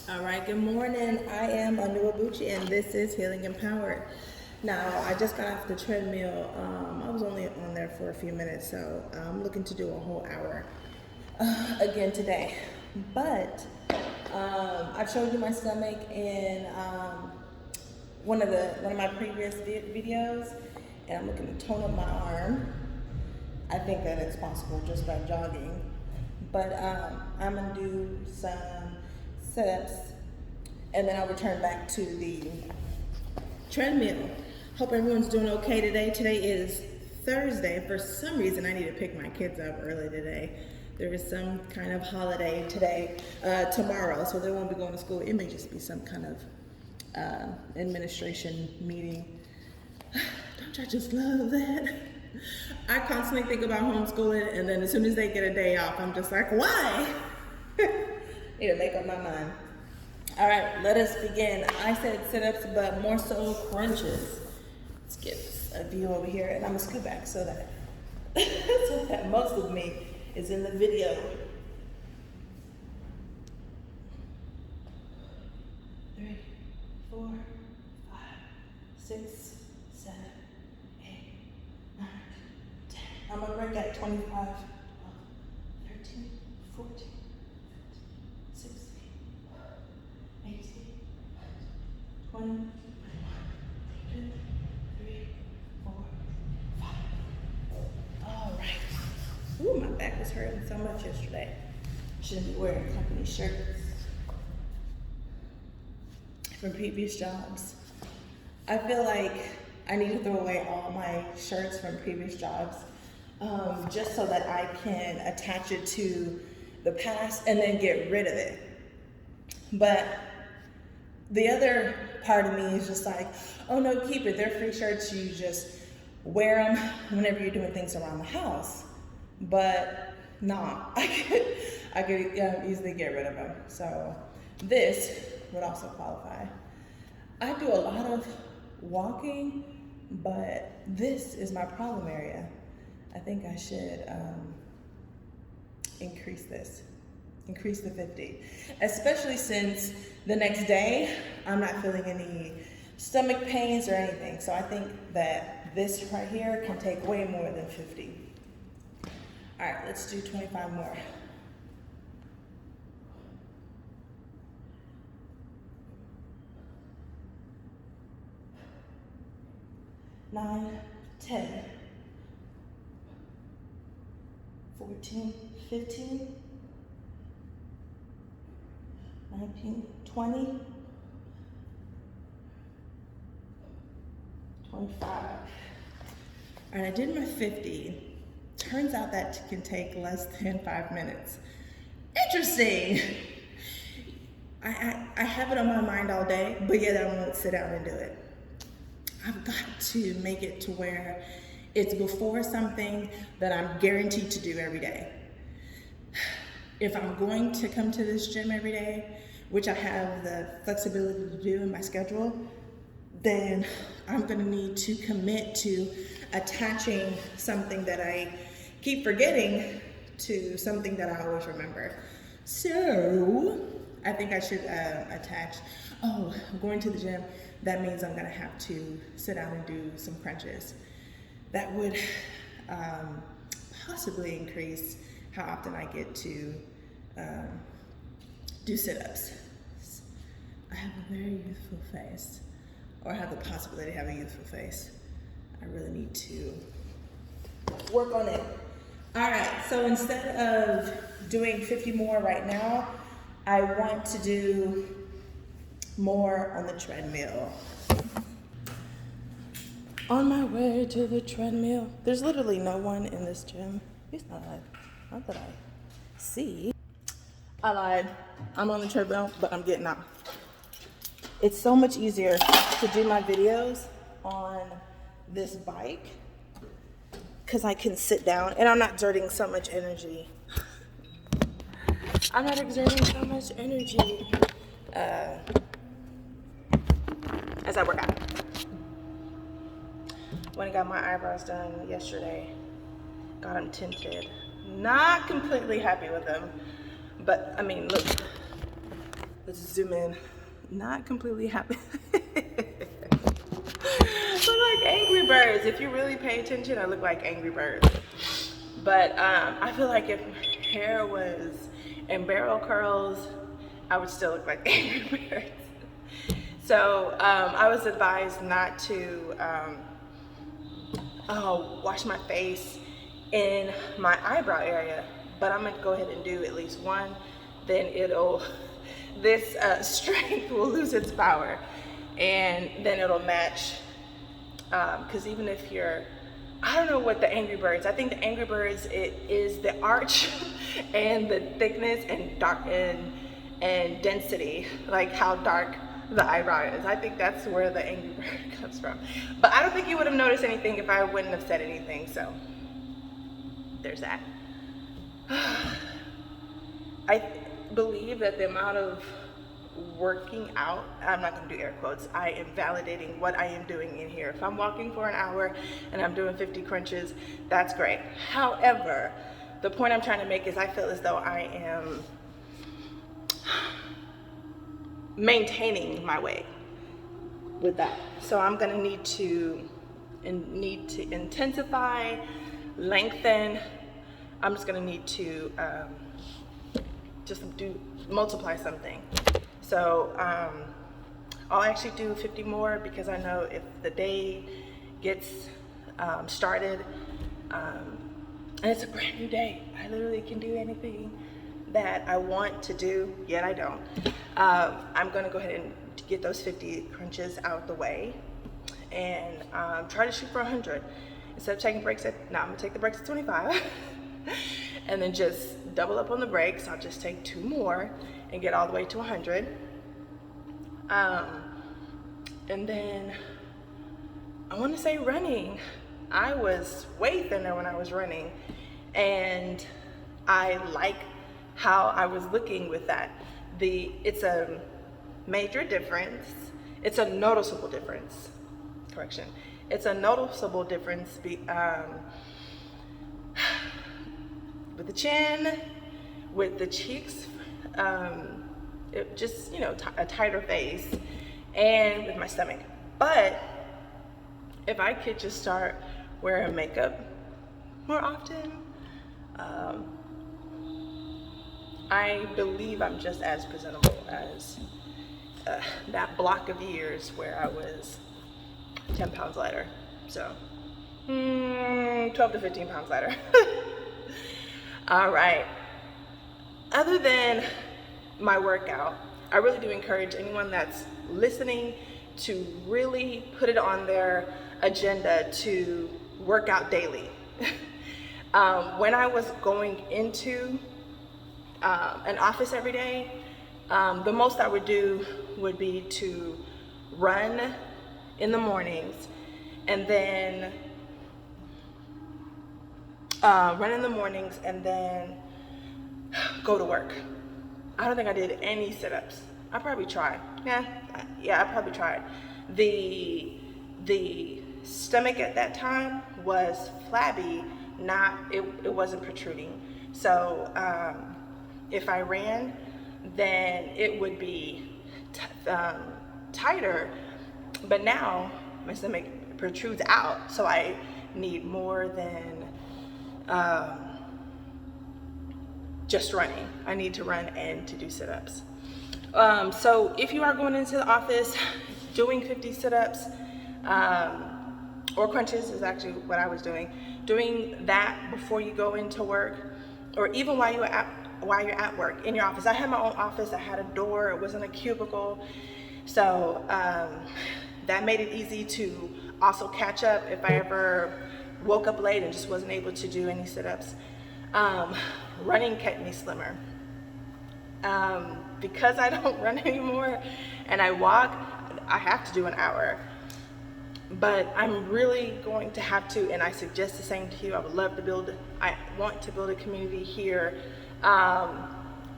All right, good morning. I am Anuabuchi and this is Healing Empowered. Now, I just got off the treadmill. I was only on there for a few minutes, so I'm looking to do a whole hour again today. But I've showed you my stomach in one of my previous videos, and I'm looking to tone up my arm. I think that it's possible just by jogging. But I'm gonna do some sit-ups, and then I'll return back to the treadmill. Hope everyone's doing okay today. Today is Thursday. For some reason, I need to pick my kids up early today. There is some kind of holiday today, tomorrow, so they won't be going to school. It may just be some kind of administration meeting. Don't y'all just love that? I constantly think about homeschooling, and then as soon as they get a day off, I'm just like, why? Need to make up my mind. All right, let us begin. I said sit-ups, but more so crunches. Let's get a view over here, and I'm gonna scoot back so that most of me is in the video. 3, 4, 5, 6, 7, 8, 9, 10. I'm gonna break at 25, 12, 13, 14, 15, 16, 18, 20, 21, 22, 23, 4, 5. All right. Ooh, my back was hurting so much yesterday. Shouldn't be wearing company shirts from previous jobs. I feel like I need to throw away all my shirts from previous jobs, just so that I can attach it to the past and then get rid of it. But the other part of me is just like, oh no, keep it. They're free shirts. You just wear them whenever you're doing things around the house. But nah, I could easily get rid of them. So this would also qualify. I do a lot of walking, but this is my problem area. I think I should increase the 50, especially since the next day I'm not feeling any stomach pains or anything. So I think that this right here can take way more than 50. All right, let's do 25 more. Nine, 10, 14, 15, 19, 20, 25. All right, I did my 50. Turns out that can take less than 5 minutes. Interesting. I have it on my mind all day, but yet I won't sit down and do it. I've got to make it to where it's before something that I'm guaranteed to do every day. If I'm going to come to this gym every day, which I have the flexibility to do in my schedule, then I'm gonna need to commit to attaching something that I keep forgetting to something that I always remember. So I think I should attach, I'm going to the gym. That means I'm gonna have to sit down and do some crunches. That would possibly increase how often I get to do sit-ups. I have a very youthful face, or have the possibility to have a youthful face. I really need to work on it. All right, so instead of doing 50 more right now, I want to do more on the treadmill. On my way to the treadmill. There's literally no one in this gym. It's not that I see. I lied. I'm on the treadmill, but I'm getting off. It's so much easier to do my videos on this bike because I can sit down and I'm not exerting so much energy. As I work out. When I got my eyebrows done yesterday, got them tinted. Not completely happy with them, but I mean, look, Let's zoom in. Not completely happy. Look like Angry Birds. If you really pay attention, I look like Angry Birds. But I feel like if hair was in barrel curls, I would still look like Angry Birds. So I was advised not to wash my face in my eyebrow area, but I'm gonna go ahead and do at least one. Then this strength will lose its power, and then it'll match. Because even if I don't know what the Angry Birds, I think the Angry Birds, it is the arch and the thickness and dark and density, like how dark the eyebrow is. I think that's where the Angry Bird comes from. But I don't think you would have noticed anything if I wouldn't have said anything, so there's that. I believe that the amount of working out, I'm not going to do air quotes, I am validating what I am doing in here. If I'm walking for an hour and I'm doing 50 crunches, that's great. However, the point I'm trying to make is I feel as though I am maintaining my weight with that. So I'm going to need to intensify, lengthen. I'm just going to need to multiply something. So I'll actually do 50 more because I know if the day gets started, and it's a brand new day, I literally can do anything that I want to do, yet I don't. I'm gonna go ahead and get those 50 crunches out the way and try to shoot for 100. Instead of taking breaks I'm gonna take the breaks at 25 and then just double up on the breaks. I'll just take 2 more and get all the way to 100. And then I want to say running. I was way thinner when I was running, and I like how I was looking with that. It's a major difference. It's a noticeable difference. Correction. It's a noticeable difference with the chin, with the cheeks, just, a tighter face, and with my stomach. But if I could just start wearing makeup more often, I believe I'm just as presentable as that block of years where I was 10 pounds lighter. So 12 to 15 pounds lighter. All right. Other than my workout, I really do encourage anyone that's listening to really put it on their agenda to work out daily. When I was going into an office every day, the most I would do would be to run in the mornings and then go to work. I don't think I did any sit-ups. I probably tried. Yeah, I probably tried. The stomach at that time was flabby, it wasn't protruding. So if I ran, then it would be tighter. But now my stomach protrudes out, so I need more than just running. I need to run and to do sit-ups. So if you are going into the office doing 50 sit-ups or crunches is actually what I was doing that before you go into work, or even while you're at work in your office. I had my own office. I had a door. It wasn't a cubicle, so that made it easy to also catch up if I ever woke up late and just wasn't able to do any sit-ups. Running kept me slimmer. Because I don't run anymore and I walk, I have to do an hour. But I'm really going to have to, and I suggest the same to you, I want to build a community here,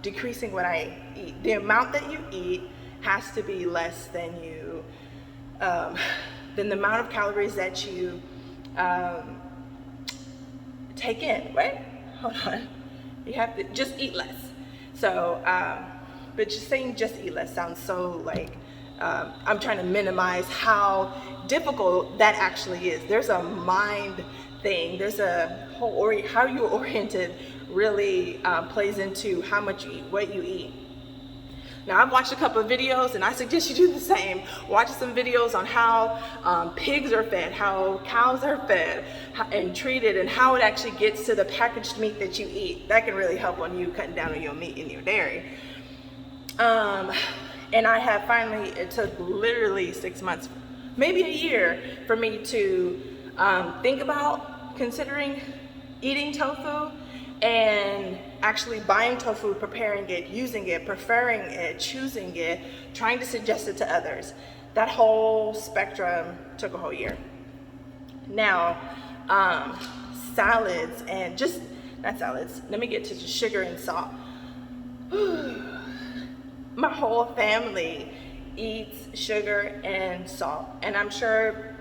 decreasing what I eat. The amount that you eat has to be less than the amount of calories that you take in. Wait, hold on. You have to just eat less. So but just saying just eat less sounds so like, I'm trying to minimize how difficult that actually is. There's a mind thing. There's a whole, how you're oriented really plays into how much you eat, what you eat. Now, I've watched a couple of videos, and I suggest you do the same. Watch some videos on how pigs are fed, how cows are fed and treated, and how it actually gets to the packaged meat that you eat. That can really help on you cutting down on your meat and your dairy. And I have finally, it took literally 6 months, maybe a year, for me to think about considering eating tofu and actually buying tofu, preparing it, using it, preferring it, choosing it, trying to suggest it to others. That whole spectrum took a whole year. Now, salads and just, not salads, let me get to just sugar and salt. My whole family eats sugar and salt, and I'm sure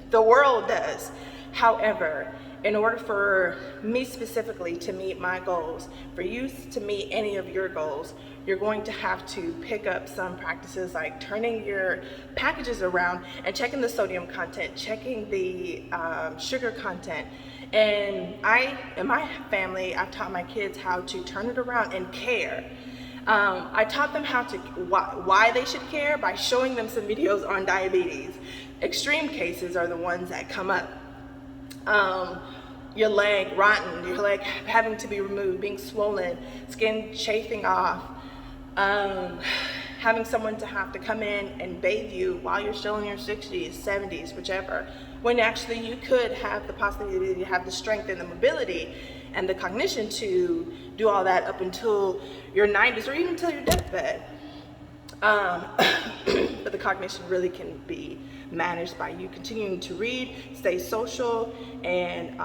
the world does. However, in order for me specifically to meet my goals, for you to meet any of your goals, you're going to have to pick up some practices like turning your packages around and checking the sodium content, checking the sugar content. And in my family, I've taught my kids how to turn it around and care. I taught them why they should care by showing them some videos on diabetes. Extreme cases are the ones that come up. Your leg rotten, your leg having to be removed, being swollen, skin chafing off, having someone to have to come in and bathe you while you're still in your 60s, 70s, whichever, when actually you could have the possibility to have the strength and the mobility and the cognition to do all that up until your 90s or even until your deathbed. But the cognition really can be managed by you continuing to read, stay social, and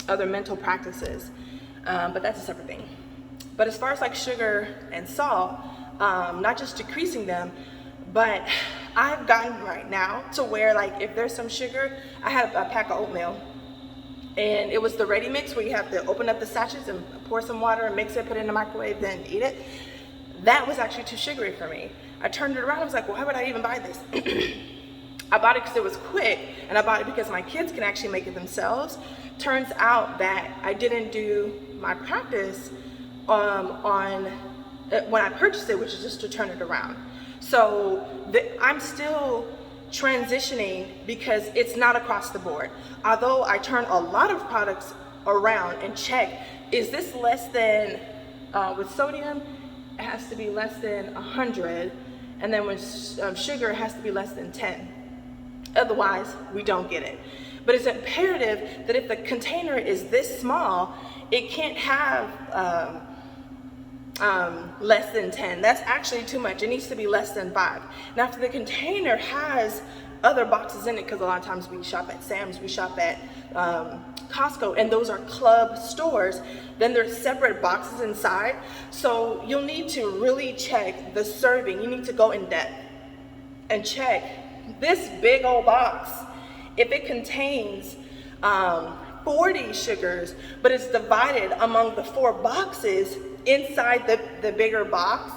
other mental practices. But that's a separate thing. But as far as like sugar and salt, not just decreasing them, but I've gotten right now to where like if there's some sugar, I had a pack of oatmeal, and it was the ready mix where you have to open up the sachets and pour some water and mix it, put it in the microwave, then eat it. That was actually too sugary for me. I turned it around, I was like, well, why would I even buy this? I bought it because it was quick, and I bought it because my kids can actually make it themselves. Turns out that I didn't do my practice on when I purchased it, which is just to turn it around. So I'm still transitioning because it's not across the board. Although I turn a lot of products around and check, is this less than, with sodium, it has to be less than 100, and then with sugar, it has to be less than 10. Otherwise, we don't get it. But it's imperative that if the container is this small, it can't have less than 10. That's actually too much. It needs to be less than 5. Now, if the container has other boxes in it, because a lot of times we shop at Sam's, we shop at Costco, and those are club stores, then there's separate boxes inside. So you'll need to really check the serving. You need to go in depth and check this big old box. If it contains 40 sugars, but it's divided among the 4 boxes inside the bigger box,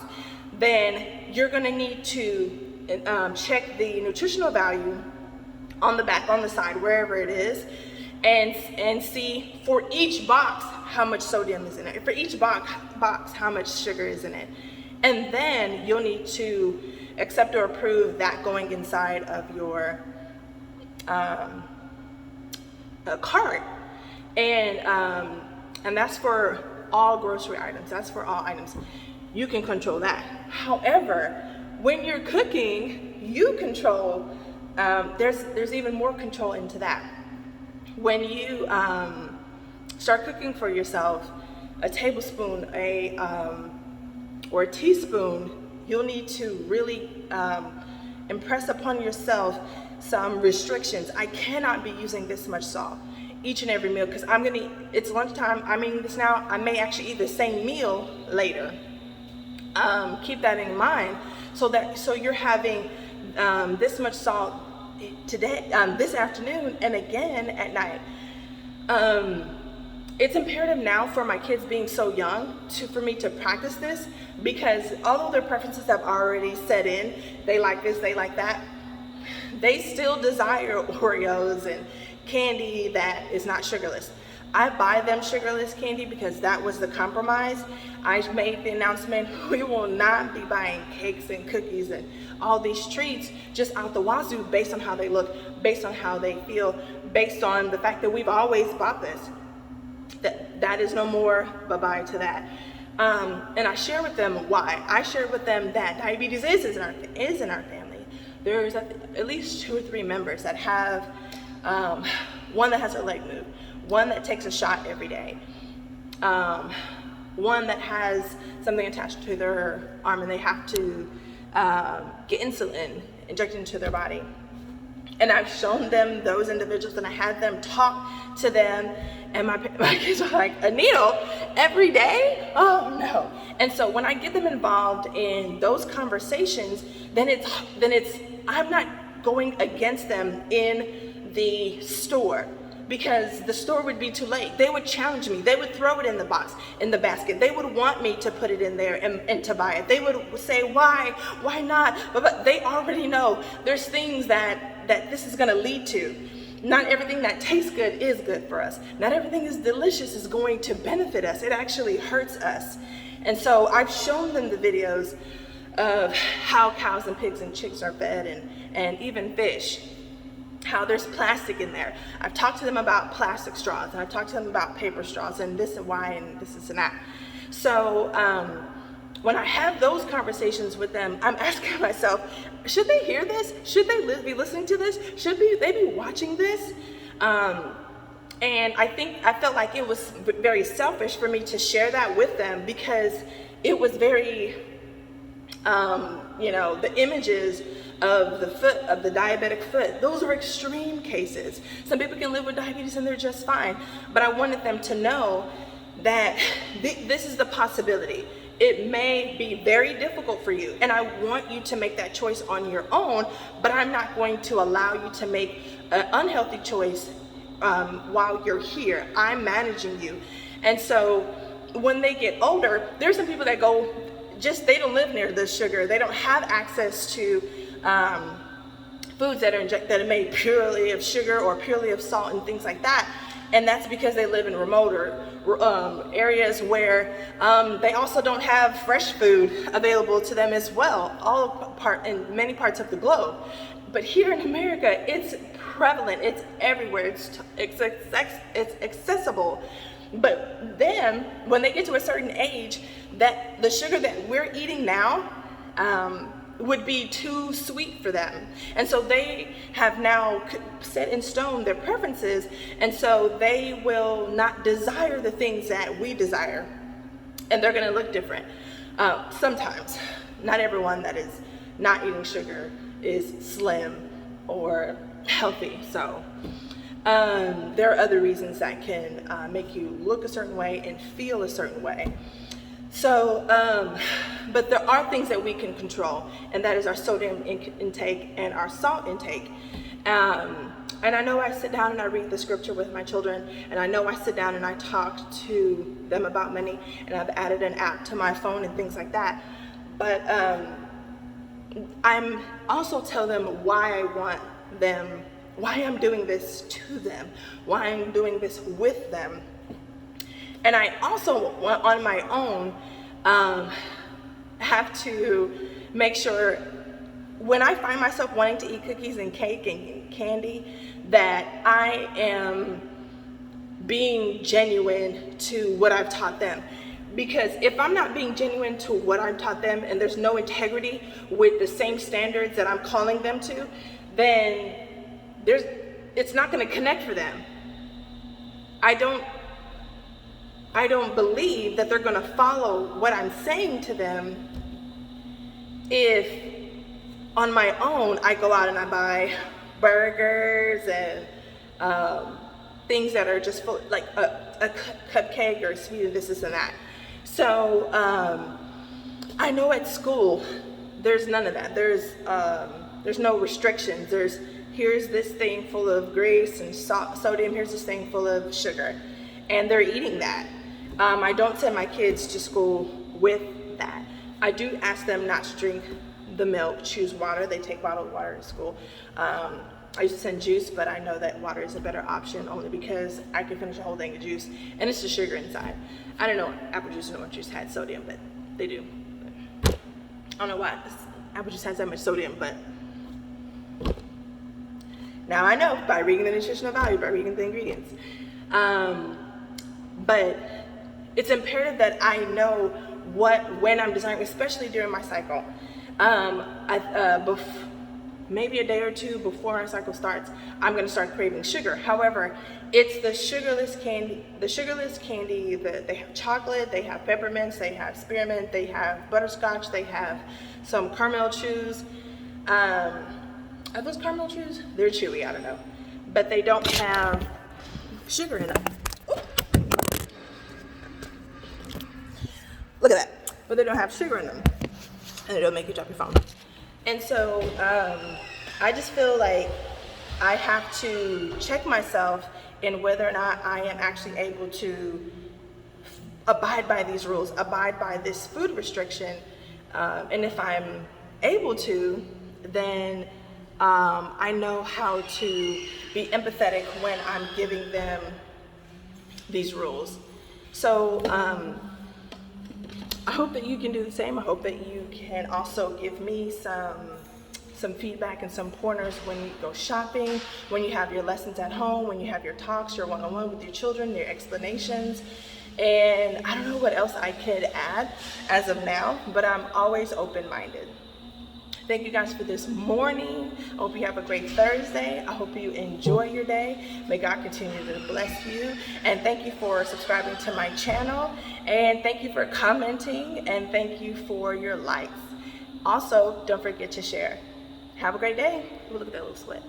then you're gonna need to check the nutritional value on the back, on the side, wherever it is, and see for each box how much sodium is in it, for each box how much sugar is in it. And then you'll need to accept or approve that going inside of your cart. And that's for all grocery items. That's for all items. You can control that. However, when you're cooking, you control, there's even more control into that. When you start cooking for yourself, a tablespoon, or a teaspoon, you'll need to really impress upon yourself some restrictions. I cannot be using this much salt each and every meal, because it's lunchtime, I'm eating this now, I may actually eat the same meal later. Keep that in mind, so you're having this much salt today, this afternoon, and again at night. it's imperative now for my kids being so young for me to practice this, because although their preferences have already set in, they like this, they like that, they still desire Oreos and candy that is not sugarless. I buy them sugarless candy because that was the compromise. I made the announcement, we will not be buying cakes and cookies and all these treats just out the wazoo based on how they look, based on how they feel, based on the fact that we've always bought this. That is no more, bye-bye to that. And I share with them why. I share with them that diabetes is in our family. There's at least 2 or 3 members that have one that has her leg moved, one that takes a shot every day, one that has something attached to their arm and they have to get insulin injected into their body. And I've shown them those individuals and I had them talk to them, and my kids are like, a needle every day? Oh no. And so when I get them involved in those conversations, then it's I'm not going against them in the store, because the store would be too late. They would challenge me. They would throw it in the box, in the basket. They would want me to put it in there and to buy it. They would say, why not? But they already know there's things that this is gonna lead to. Not everything that tastes good is good for us. Not everything is delicious is going to benefit us. It actually hurts us. And so I've shown them the videos of how cows and pigs and chicks are fed, and even fish, how there's plastic in there. I've talked to them about plastic straws, and I've talked to them about paper straws, and this and why, and this and that. So when I have those conversations with them, I'm asking myself, should they hear this? Should they be listening to this? Should they be watching this? And I felt like it was very selfish for me to share that with them, because it was very, the images of the diabetic foot, those are extreme cases. Some people can live with diabetes and they're just fine. But I wanted them to know that this is the possibility. It may be very difficult for you, and I want you to make that choice on your own, but I'm not going to allow you to make an unhealthy choice while you're here. I'm managing you. And so when they get older, there's some people that they don't live near the sugar. They don't have access to foods that are made purely of sugar or purely of salt and things like that. And that's because they live in remoter areas where they also don't have fresh food available to them as well, in many parts of the globe. But here in America, it's prevalent, it's everywhere, it's accessible. But then, when they get to a certain age, that the sugar that we're eating now would be too sweet for them. And so they have now set in stone their preferences, and so they will not desire the things that we desire. And they're gonna look different. Sometimes, not everyone that is not eating sugar is slim or healthy. So there are other reasons that can make you look a certain way and feel a certain way. So, but there are things that we can control, and that is our sodium intake and our salt intake. And I know I sit down and I read the scripture with my children, and I know I sit down and I talk to them about money, and I've added an app to my phone and things like that. But I'm also tell them why I want them, why I'm doing this to them, why I'm doing this with them. And I also, on my own, have to make sure when I find myself wanting to eat cookies and cake and candy, that I am being genuine to what I've taught them. Because if I'm not being genuine to what I've taught them, and there's no integrity with the same standards that I'm calling them to, then it's not going to connect for them. I don't believe that they're going to follow what I'm saying to them if on my own I go out and I buy burgers and things that are just full, like a cupcake or a sweet this and that. So I know at school there's none of that. There's no restrictions. Here's this thing full of grease and sodium. Here's this thing full of sugar. and they're eating that. I don't send my kids to school with that. I do ask them not to drink the milk, choose water. They take bottled water to school. I used to send juice, but I know that water is a better option only because I can finish a whole thing of juice and it's the sugar inside. I don't know apple juice and orange juice had sodium, but they do. I don't know why apple juice has that much sodium, but now I know by reading the nutritional value, by reading the ingredients. But it's imperative that I know when I'm desiring, especially during my cycle. Maybe a day or two before our cycle starts, I'm going to start craving sugar. However, it's the sugarless candy. They have chocolate, they have peppermints, they have spearmint, they have butterscotch, they have some caramel chews. Are those caramel chews? They're chewy, I don't know. But they don't have sugar in them. Look at that. But they don't have sugar in them. And it'll make you drop your phone. And so I just feel like I have to check myself in whether or not I am actually able to abide by these rules, abide by this food restriction. And if I'm able to, then I know how to be empathetic when I'm giving them these rules. So I hope that you can do the same. I hope that you can also give me some feedback and some pointers when you go shopping, when you have your lessons at home, when you have your talks, your one-on-one with your children, your explanations. And I don't know what else I could add as of now, but I'm always open-minded. Thank you guys for this morning. I hope you have a great Thursday. I hope you enjoy your day. May God continue to bless you. And thank you for subscribing to my channel. And thank you for commenting. And thank you for your likes. Also, don't forget to share. Have a great day. Ooh, look at that little sweat.